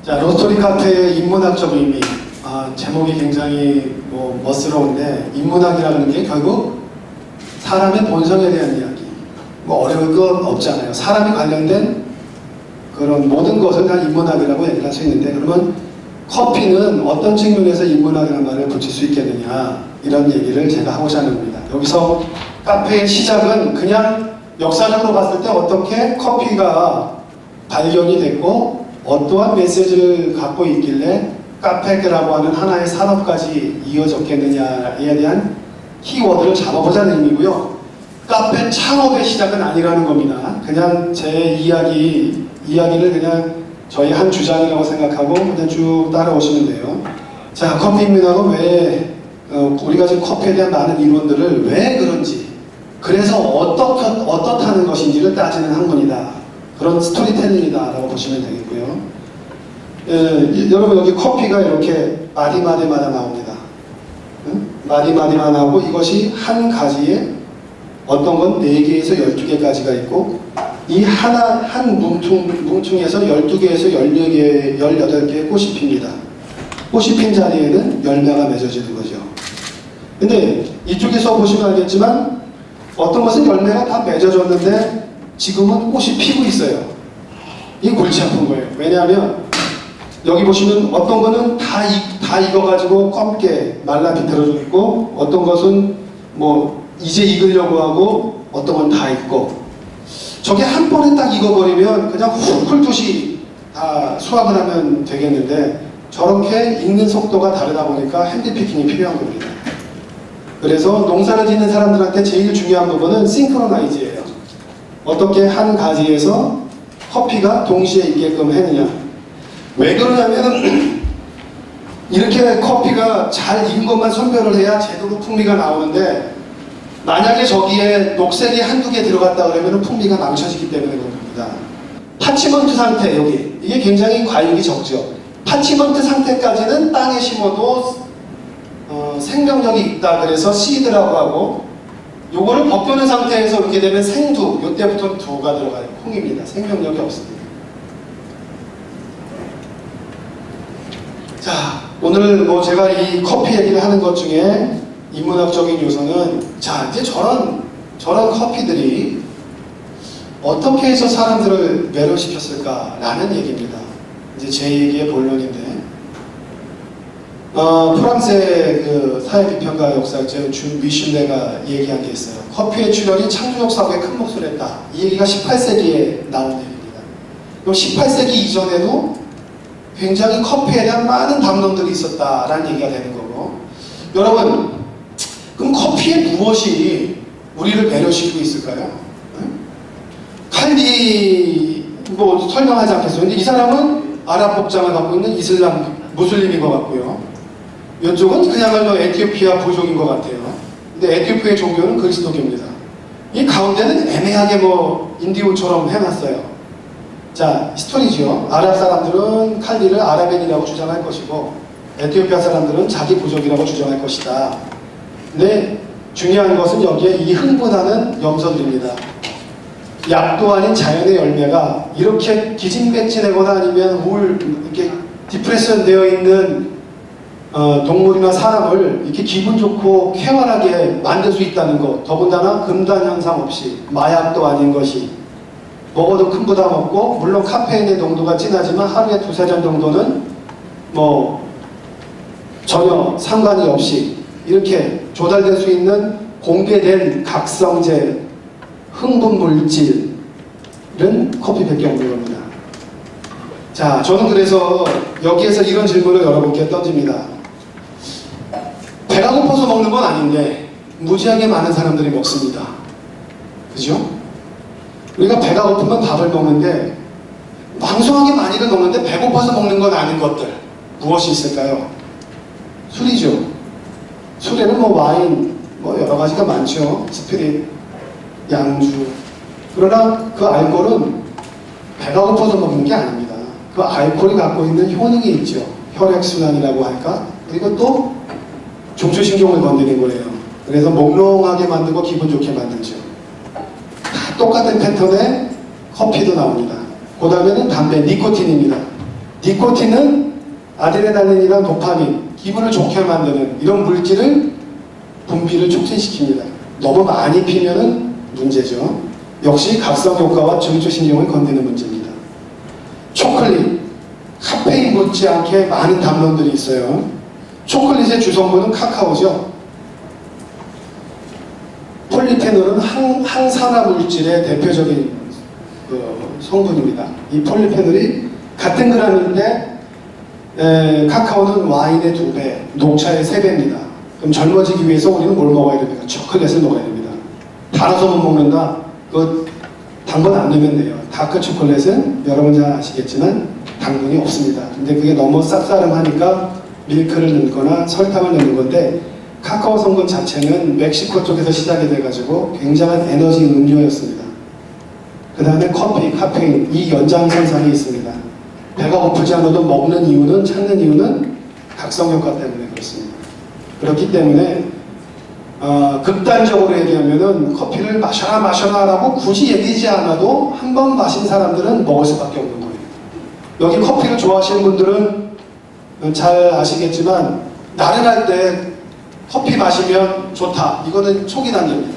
자, 로스토리 카페의 인문학적 의미. 제목이 굉장히 멋스러운데, 인문학이라는 게 결국 사람의 본성에 대한 이야기. 어려울 건 없잖아요. 사람이 관련된 그런 모든 것을 다 인문학이라고 얘기를 할 수 있는데, 그러면 커피는 어떤 측면에서 인문학이라는 말을 붙일 수 있겠느냐, 이런 얘기를 제가 하고자 하는 겁니다. 여기서 카페의 시작은 그냥 역사적으로 봤을 때 어떻게 커피가 발견이 됐고 어떠한 메시지를 갖고 있길래 카페라고 하는 하나의 산업까지 이어졌겠느냐에 대한 키워드를 잡아보자는 의미고요. 카페 창업의 시작은 아니라는 겁니다. 그냥 제 이야기를 그냥 저희 한 주장이라고 생각하고 그냥 쭉 따라오시면 돼요. 자, 커피 인문학은 왜 우리가 지금 커피에 대한 많은 이론들을 왜 그런지, 그래서 어떻다는 것인지를 따지는 학문이다. 그런 스토리텔링이다라고 보시면 되겠고요. 여러분, 여기 커피가 이렇게 마디마디마다 나옵니다. 마디마디만 하고, 이것이 한 가지에 어떤 건 4개에서 12개까지가 있고, 이 한 뭉퉁에서 12개에서 18개의 꽃이 핍니다. 꽃이 핀 자리에는 열매가 맺어지는 거죠. 근데 이쪽에서 보시면 알겠지만 어떤 것은 열매가 다 맺어졌는데 지금은 꽃이 피고 있어요. 이게 골치 아픈 거예요. 왜냐하면 여기 보시면 어떤 거는 다 익어가지고 검게 말라 비틀어져 있고, 어떤 것은 이제 익으려고 하고, 어떤 건 다 익고, 저게 한 번에 딱 익어버리면 그냥 훅 훑듯이 다 수확을 하면 되겠는데, 저렇게 익는 속도가 다르다 보니까 핸드피킹이 필요한 겁니다. 그래서 농사를 짓는 사람들한테 제일 중요한 부분은 싱크로나이즈예요. 어떻게 한 가지에서 커피가 동시에 있게끔 했느냐. 왜 그러냐면 이렇게 커피가 잘 익은 것만 선별을 해야 제대로 풍미가 나오는데, 만약에 저기에 녹색이 한두 개 들어갔다 그러면 풍미가 망쳐지기 때문에 그런 겁니다. 파치먼트 상태, 여기 이게 굉장히 과육이 적죠. 파치먼트 상태까지는 땅에 심어도 생명력이 있다, 그래서 씨드라고 하고, 요거를 벗겨낸 상태에서 이렇게 되면 생두, 요때부터는 두가 들어가요. 콩입니다. 생명력이 없습니다. 자, 오늘 제가 이 커피 얘기를 하는 것 중에 인문학적인 요소는, 자, 이제 저런 커피들이 어떻게 해서 사람들을 매료시켰을까라는 얘기입니다. 이제 제 얘기의 본론인데, 프랑스의 그 사회비평가 역사학자 준 미슐레가 얘기한 게 있어요. 커피의 출현이 창조적 사고에 큰 몫을 했다. 이 얘기가 18세기에 나온 얘기입니다. 그럼 18세기 이전에도 굉장히 커피에 대한 많은 담론들이 있었다라는 얘기가 되는 거고, 여러분, 그럼 커피의 무엇이 우리를 배려시키고 있을까요? 칼리 설명하지 않겠어요. 근데 이 사람은 아랍 복장을 갖고 있는 무슬림인 것 같고요. 이쪽은 그야말로 에티오피아 부족인 것 같아요. 근데 에티오피아의 종교는 그리스도교입니다. 이 가운데는 애매하게 인디오처럼 해놨어요. 자, 스토리죠. 아랍 사람들은 칼리를 아랍인이라고 주장할 것이고, 에티오피아 사람들은 자기 부족이라고 주장할 것이다. 근데 중요한 것은 여기에 이 흥분하는 염소들입니다. 약도 아닌 자연의 열매가 이렇게 기진맥진하거나 아니면 이렇게 디프레션 되어 있는 동물이나 사람을 이렇게 기분 좋고 쾌활하게 만들 수 있다는 것, 더군다나 금단 현상 없이, 마약도 아닌 것이, 먹어도 큰 부담 없고, 물론 카페인의 농도가 진하지만 하루에 2-3잔 정도는 전혀 상관이 없이 이렇게 조달될 수 있는 공개된 각성제, 흥분 물질은 커피밖에 없는 겁니다. 자, 저는 그래서 여기에서 이런 질문을 여러분께 던집니다. 배가 고파서 먹는 건 아닌데 무지하게 많은 사람들이 먹습니다. 그죠? 우리가 배가 고프면 밥을 먹는데 왕성하게 많이는 먹는데 배고파서 먹는 건 아닌 것들, 무엇이 있을까요? 술이죠. 술에는 와인, 여러 가지가 많죠. 스피릿, 양주. 그러나 그 알코올은 배가 고파서 먹는 게 아닙니다. 그 알코올이 갖고 있는 효능이 있죠. 혈액순환이라고 할까? 그리고 또 중추신경을 건드리는 거예요. 그래서 몽롱하게 만들고 기분 좋게 만들죠. 다 똑같은 패턴의 커피도 나옵니다. 그 다음에는 담배, 니코틴입니다. 니코틴은 아드레날린이나 도파민, 기분을 좋게 만드는 이런 물질을 분비를 촉진시킵니다. 너무 많이 피면은 문제죠. 역시 각성 효과와 중추신경을 건드리는 문제입니다. 초콜릿, 카페인 못지않게 많은 담론들이 있어요. 초콜릿의 주성분은 카카오죠. 폴리페놀은 항산화 물질의 대표적인 성분입니다. 이 폴리페놀이 같은 그램인데 카카오는 와인의 2배, 녹차의 3배입니다. 그럼 젊어지기 위해서 우리는 뭘 먹어야 됩니까? 초콜릿을 먹어야 됩니다. 달아서 못 먹는다? 그거 당분 안 넣으면 돼요. 다크 초콜릿은 여러분 잘 아시겠지만 당분이 없습니다. 근데 그게 너무 쌉싸름하니까 밀크를 넣거나 설탕을 넣는 건데, 카카오 성분 자체는 멕시코 쪽에서 시작이 돼가지고 굉장한 에너지 음료였습니다. 그 다음에 커피, 카페인, 이 연장선상이 있습니다. 배가 고프지 않아도 먹는 이유는, 찾는 이유는 각성 효과 때문에 그렇습니다. 그렇기 때문에 극단적으로 얘기하면은 커피를 마셔라 라고 굳이 얘기하지 않아도 한 번 마신 사람들은 먹을 수밖에 없는 거예요. 여기 커피를 좋아하시는 분들은 잘 아시겠지만 나른할 때 커피 마시면 좋다, 이거는 초기 단계입니다.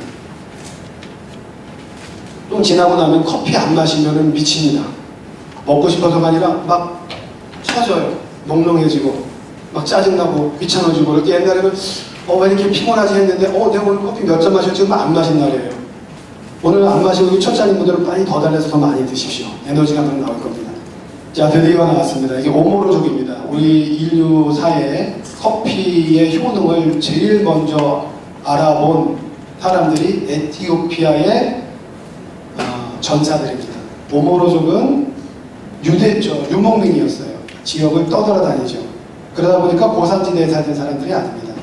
좀 지나고 나면 커피 안 마시면 미칩니다. 먹고 싶어서가 아니라 막 처져요. 몽롱해지고 막 짜증나고 귀찮아지고. 이렇게 옛날에는 왜 이렇게 피곤하지 했는데 내가 오늘 커피 몇 잔 마셨지? 지금 안 마신 날이에요. 오늘 안 마시고 첫 잔인 분들은 빨리 더 달래서 더 많이 드십시오. 에너지가 더 나올 겁니다. 자, 드디어 나왔습니다. 이게 오모로족입니다. 우리 인류사에 커피의 효능을 제일 먼저 알아본 사람들이 에티오피아의 전사들입니다. 오모로족은 유목민이었어요. 지역을 떠돌아다니죠. 그러다 보니까 고산지대에 살던 사람들이 아닙니다.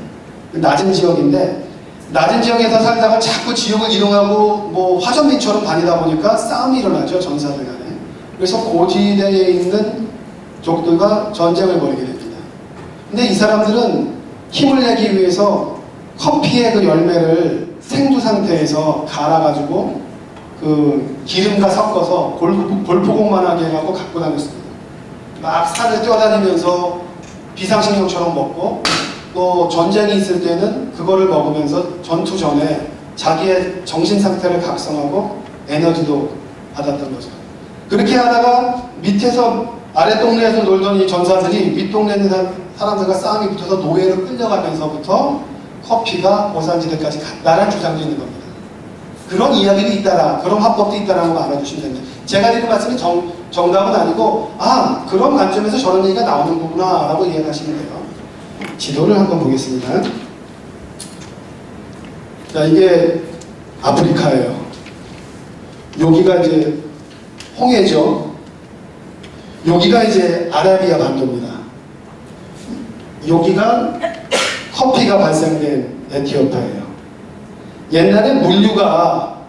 낮은 지역인데, 낮은 지역에서 살다가 자꾸 지역을 이동하고 화전민처럼 다니다 보니까 싸움이 일어나죠, 전사들 간에. 그래서 고지대에 있는 족들과 전쟁을 벌이게 됩니다. 근데 이 사람들은 힘을 내기 위해서 커피의 그 열매를 생두 상태에서 갈아가지고 그 기름과 섞어서 골프공만하게 해갖고 갖고 다녔습니다. 막 산을 뛰어다니면서 비상식량처럼 먹고, 또 전쟁이 있을 때는 그거를 먹으면서 전투 전에 자기의 정신 상태를 각성하고 에너지도 받았던 거죠. 그렇게 하다가 밑에서 아래 동네에서 놀던 이 전사들이 윗 동네 있는 사람들과 싸움이 붙어서 노예로 끌려가면서부터 커피가 고산지대까지 갔다라는 주장도 있는 겁니다. 그런 이야기도 있다라, 그런 화법도 있다라는 거 알아주시면 됩니다. 제가 드린 말씀이 정답은 아니고, 그런 관점에서 저런 얘기가 나오는 거구나 라고 이해하시면 돼요. 지도를 한번 보겠습니다. 자, 이게 아프리카예요. 여기가 이제 홍해죠. 여기가 이제 아라비아 반도입니다. 여기가 커피가 발생된 에티오피아예요. 옛날에 물류가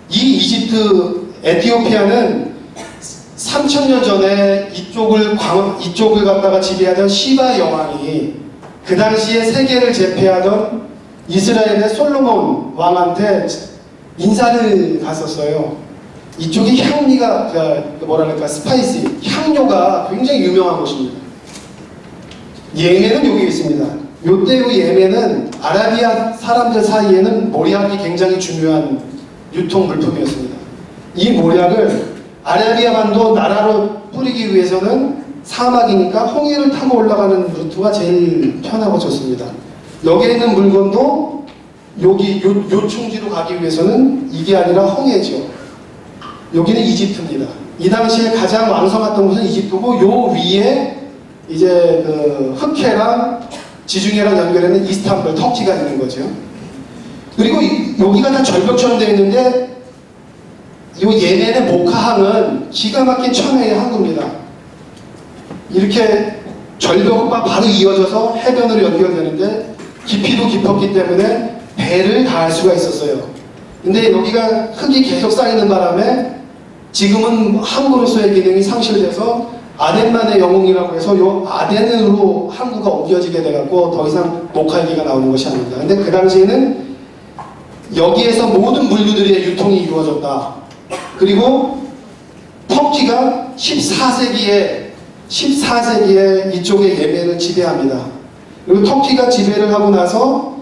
이 이집트, 에티오피아는 3000년 전에 이쪽을 갖다가 지배하던 시바 여왕이 그 당시에 세계를 제패하던 이스라엘의 솔로몬 왕한테 인사를 갔었어요. 이쪽이 향미가, 스파이시, 향료가 굉장히 유명한 곳입니다. 예멘은 여기 있습니다. 요때의 예멘은 아라비아 사람들 사이에는 모략이 굉장히 중요한 유통 물품이었습니다. 이 모략을 아라비아 반도 나라로 뿌리기 위해서는 사막이니까 홍해를 타고 올라가는 루트가 제일 편하고 좋습니다. 여기에 있는 물건도 요 충지로 가기 위해서는 이게 아니라 홍해죠. 여기는 이집트입니다. 이 당시에 가장 왕성했던 곳은 이집트고, 요 위에 이제 그 흑해랑 지중해랑 연결하는 이스탄불, 터키가 있는 거죠. 그리고 여기가 다 절벽처럼 되어 있는데, 이 예멘의 모카항은 기가 막힌 천혜의 항구입니다. 이렇게 절벽과 바로 이어져서 해변으로 연결되는데 깊이도 깊었기 때문에 배를 닿을 수가 있었어요. 근데 여기가 흙이 계속 쌓이는 바람에 지금은 항구로서의 기능이 상실돼서 아덴만의 영웅이라고 해서 요 아덴으로 항구가 옮겨지게 돼갖고 더 이상 모카얘기가 나오는 것이 아닙니다. 근데 그 당시에는 여기에서 모든 물류들의 유통이 이루어졌다. 그리고 터키가 14세기에 14세기에 이쪽의 예멘을 지배합니다. 그리고 터키가 지배를 하고 나서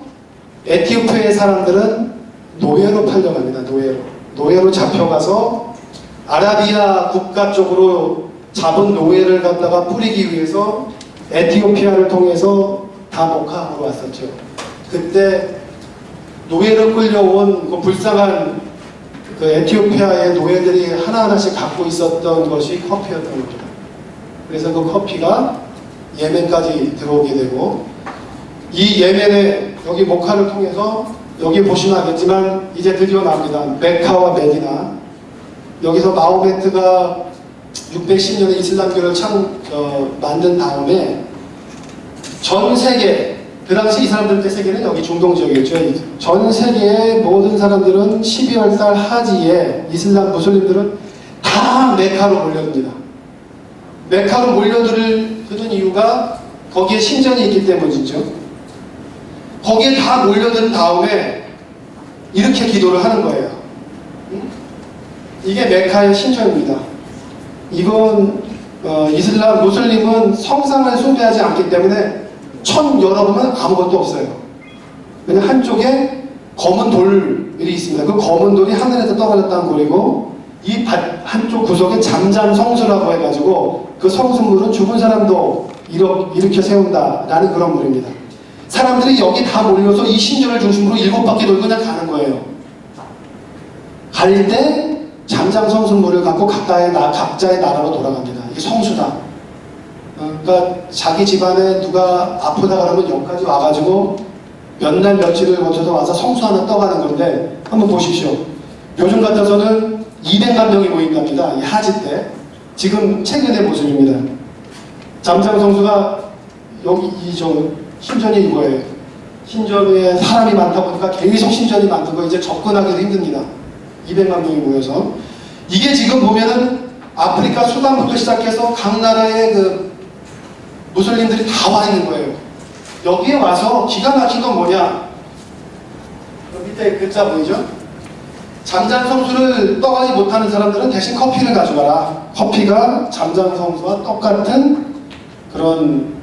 에티오피아의 사람들은 노예로 팔려갑니다. 노예로 잡혀가서 아라비아 국가 쪽으로 잡은 노예를 갖다가 뿌리기 위해서 에티오피아를 통해서 다 목화하고 왔었죠. 그때 노예로 끌려온 그 불쌍한 그 에티오피아의 노예들이 하나하나씩 갖고 있었던 것이 커피였던 겁니다. 그래서 그 커피가 예멘까지 들어오게 되고, 이 예멘의 여기 목화를 통해서 여기 보시면 알겠지만 이제 드디어 나옵니다. 메카와 메디나. 여기서 마호메트가 610년에 이슬람교를 만든 다음에 전 세계, 그 당시 이 사람들의 세계는 여기 중동 지역이었죠. 전 세계의 모든 사람들은 12월 달 하지에 이슬람 무슬림들은 다 메카로 몰려듭니다. 메카로 몰려드는 이유가 거기에 신전이 있기 때문이죠. 거기에 다 몰려든 다음에 이렇게 기도를 하는 거예요. 이게 메카의 신전입니다. 이건 이슬람 무슬림은 성상을 숭배하지 않기 때문에 여러분은 아무것도 없어요. 그냥 한쪽에 검은 돌이 있습니다. 그 검은 돌이 하늘에서 떨어졌다는 돌이고, 이 한쪽 구석에 잠잠 성수라고 해가지고 그 성수물은 죽은 사람도 일으켜 세운다라는 그런 물입니다. 사람들이 여기 다 몰려서 이 신전을 중심으로 7바퀴 돌고 그냥 가는 거예요. 갈 때 잠잠 성수물을 갖고 각자의 나라로 돌아갑니다. 이게 성수다. 그러니까 자기 집안에 누가 아프다 그러면 여기까지 와가지고 몇 날 며칠을 거쳐서 와서 성수 하나 떠가는 건데, 한번 보십시오. 요즘 같아서는 200만 명이 모인답니다. 이 하지 때. 지금 최근의 모습입니다. 잠잠 성수가 여기 신전이 이거예요. 신전에 사람이 많다 보니까 계속 신전이 만든 거 이제 접근하기도 힘듭니다. 200만 명이 모여서. 이게 지금 보면은 아프리카 수단부터 시작해서 각 나라의 그 무슬림들이 다 와 있는 거예요. 여기에 와서 기가 막힌 건 뭐냐? 밑에 글자 보이죠? 잠잠 성수를 떠가지 못하는 사람들은 대신 커피를 가져가라. 커피가 잠잠 성수와 똑같은 그런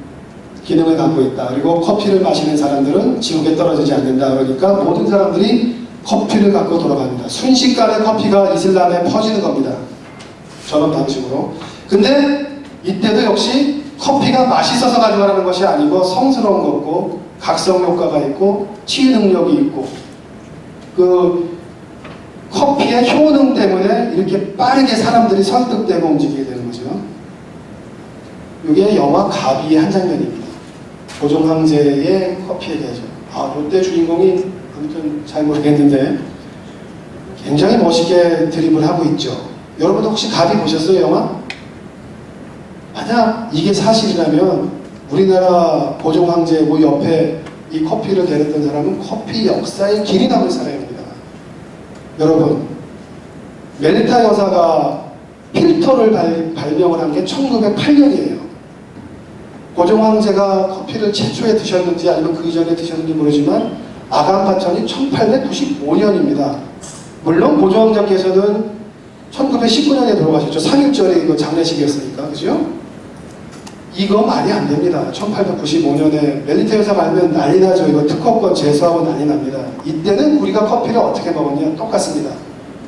기능을 갖고 있다. 그리고 커피를 마시는 사람들은 지옥에 떨어지지 않는다. 그러니까 모든 사람들이 커피를 갖고 돌아갑니다. 순식간에 커피가 이슬람에 퍼지는 겁니다. 저런 방식으로. 근데 이때도 역시 커피가 맛있어서 가져가라는 것이 아니고 성스러운 거고, 각성 효과가 있고, 치유 능력이 있고, 그 커피의 효능 때문에 이렇게 빠르게 사람들이 설득되고 움직이게 되는 거죠. 이게 영화 가비의 한 장면입니다. 고종 황제의 커피에 대해서. 이때 주인공이 아무튼 잘 모르겠는데 굉장히 멋있게 드립을 하고 있죠. 여러분 혹시 가비 보셨어요, 영화? 만약 이게 사실이라면 우리나라 고종 황제 옆에 이 커피를 내렸던 사람은 커피 역사에 길이 남을 사람입니다. 여러분, 멜리타 여사가 필터를 발명을 한 게 1908년이에요. 고종 황제가 커피를 최초에 드셨는지 아니면 그 이전에 드셨는지 모르지만 아간파천이 1895년입니다. 물론 고종 황제께서는 1919년에 돌아가셨죠. 3.1절에 이거 장례식이었으니까, 그죠? 이거 말이 안 됩니다. 1895년에 멜리타 여사가 알면 난리 나죠. 이거 특허권 제소하고 난리 납니다. 이때는 우리가 커피를 어떻게 먹었냐? 똑같습니다.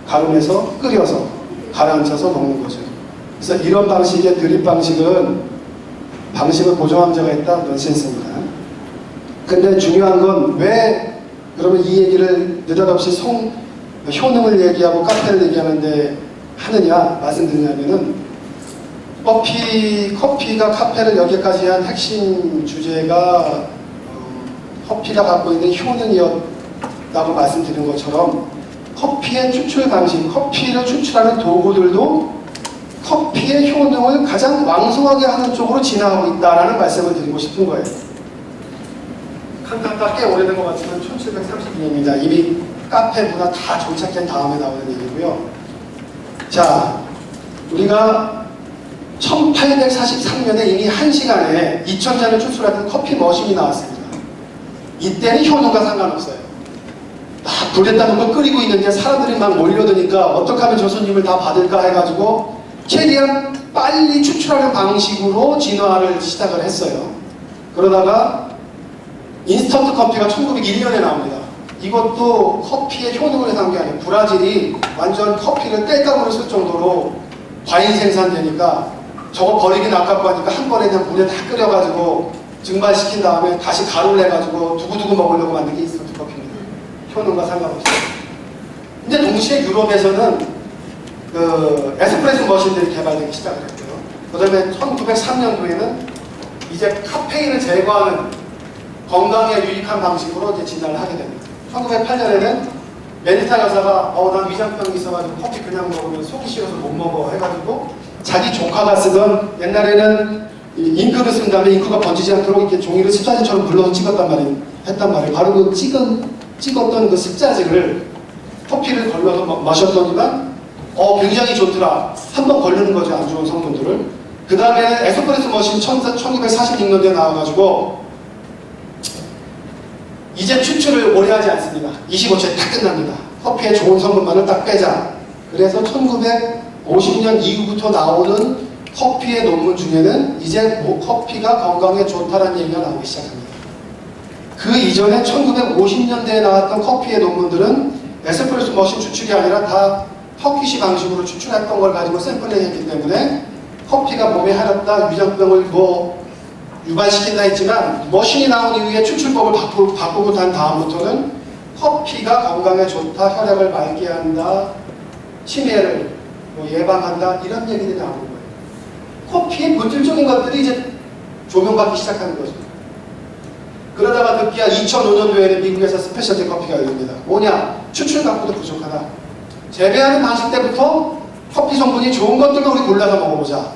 가름해서 끓여서 가라앉혀서 먹는 거죠. 그래서 이런 방식의 드립 방식은 고종 황제가 했다? 넌센스입니다. 근데 중요한 건 왜 그러면 이 얘기를 느닷없이 효능을 얘기하고 카페를 얘기하는데 하느냐 말씀드리냐면은, 커피가 카페를 여기까지 한 핵심 주제가 커피가 갖고 있는 효능이었다고 말씀드린 것처럼, 커피의 추출 방식, 커피를 추출하는 도구들도 커피의 효능을 가장 왕성하게 하는 쪽으로 진화하고 있다는 말씀을 드리고 싶은 거예요. 칸타타 꽤 오래된 것 같지만 1732년입니다. 이미 카페 문화 다 정착된 다음에 나오는 얘기고요. 자, 우리가 1843년에 이미 1시간에 2000잔을 추출하던 커피 머신이 나왔습니다. 이때는 효능과 상관없어요. 막 불에다 놓고 끓이고 있는데 사람들이 막 몰려드니까 어떻게 하면 저 손님을 다 받을까 해가지고 최대한 빨리 추출하는 방식으로 진화를 시작을 했어요. 그러다가 인스턴트 커피가 1901년에 나옵니다. 이것도 커피의 효능을 해서 한 게 아니에요. 브라질이 완전 커피를 땔감으로 쓸 정도로 과잉 생산되니까 저거 버리긴 아깝고 하니까 한 번에 그냥 물에 다 끓여가지고 증발시킨 다음에 다시 가루를 해가지고 두고두고 먹으려고 만든 게 인스턴트 커피입니다. 효능과 상관없이. 근데 동시에 유럽에서는 그 에스프레소 머신들이 개발되기 시작을 했고요. 그 다음에 1903년도에는 이제 카페인을 제거하는 건강에 유익한 방식으로 이제 진단을 하게 됩니다. 1908년에는 메리타 여사가 난 위장병이 있어가지고 커피 그냥 먹으면 속이 싫어서 못 먹어 해가지고 자기 조카가 쓰던 옛날에는 잉크를 쓴 다음에 잉크가 번지지 않도록 이렇게 종이를 습자지처럼 불러서 했단 말이에요. 바로 그 찍었던 그 습자지를 커피를 걸러서 마셨더니만 굉장히 좋더라. 한번 걸르는 거죠, 안 좋은 성분들을. 그 다음에 에스프레소 머신 1946년도에 나와가지고 이제 추출을 오래 하지 않습니다. 25초에 딱 끝납니다. 커피의 좋은 성분만을 딱 빼자. 그래서 1950년 이후부터 나오는 커피의 논문 중에는 이제 커피가 건강에 좋다는 얘기가 나오기 시작합니다. 그 이전에 1950년대에 나왔던 커피의 논문들은 에스프레소 머신 추출이 아니라 다 터키시 방식으로 추출했던 걸 가지고 샘플링 했기 때문에 커피가 몸에 하렵다, 위장병을 유발시킨다 했지만 머신이 나온 이후에 추출법을 바꾸고 난 다음부터는 커피가 건강에 좋다, 혈액을 맑게 한다, 치매를 예방한다 이런 얘기들이 나오는 거예요. 커피의 본질적인 것들이 이제 조명받기 시작하는 거죠. 그러다가 급기야 2005년도에는 미국에서 스페셜티 커피가 열립니다. 뭐냐? 추출 갖고도 부족하다. 재배하는 방식 때부터 커피 성분이 좋은 것들로 우리 골라서 먹어보자.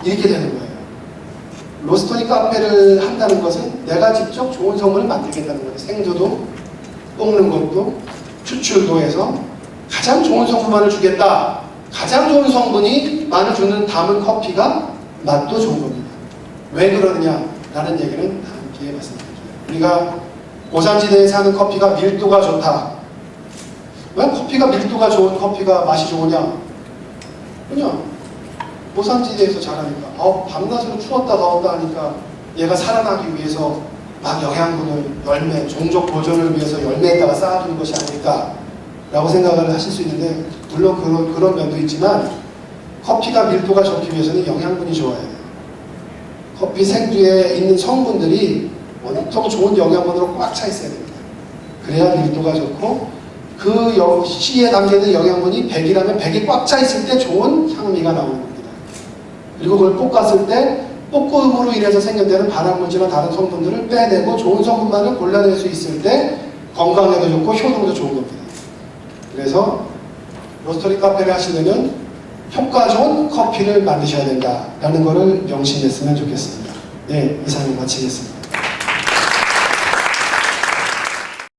이렇게 되는 거예요. 로스터리 카페를 한다는 것은 내가 직접 좋은 성분을 만들겠다는 거예요. 생두도, 볶는 것도, 추출도 해서 가장 좋은 성분만을 주겠다. 가장 좋은 성분이 많이 주는 담은 커피가 맛도 좋은 겁니다. 왜 그러느냐? 라는 얘기는 다음 기회에 말씀드릴게요. 우리가 고산지대에서 하는 커피가 밀도가 좋다. 왜 커피가 밀도가 좋은 커피가 맛이 좋으냐? 그냥 고산지대에서 자라니까 밤낮으로 추웠다 더웠다 하니까 얘가 살아나기 위해서 막 영양분을 열매, 종족 보존을 위해서 열매에다가 쌓아두는 것이 아닐까 라고 생각을 하실 수 있는데 물론 그런 면도 있지만 커피가 밀도가 좋기 위해서는 영양분이 좋아야 돼요. 커피 생두에 있는 성분들이 엄청 좋은 영양분으로 꽉 차 있어야 됩니다. 그래야 밀도가 좋고 그 씨에 담겨있는 영양분이 100이라면 100이 꽉 차 있을 때 좋은 향미가 나오는 겁니다. 그리고 그걸 볶았을 때 볶음으로 인해서 생겨나는 발암물질이나 다른 성분들을 빼내고 좋은 성분만을 골라낼 수 있을 때 건강에도 좋고 효능도 좋은 겁니다. 그래서 로스터리 카페를 하시려면 효과 좋은 커피를 만드셔야 된다라는 것을 명심했으면 좋겠습니다. 네, 이상을 마치겠습니다.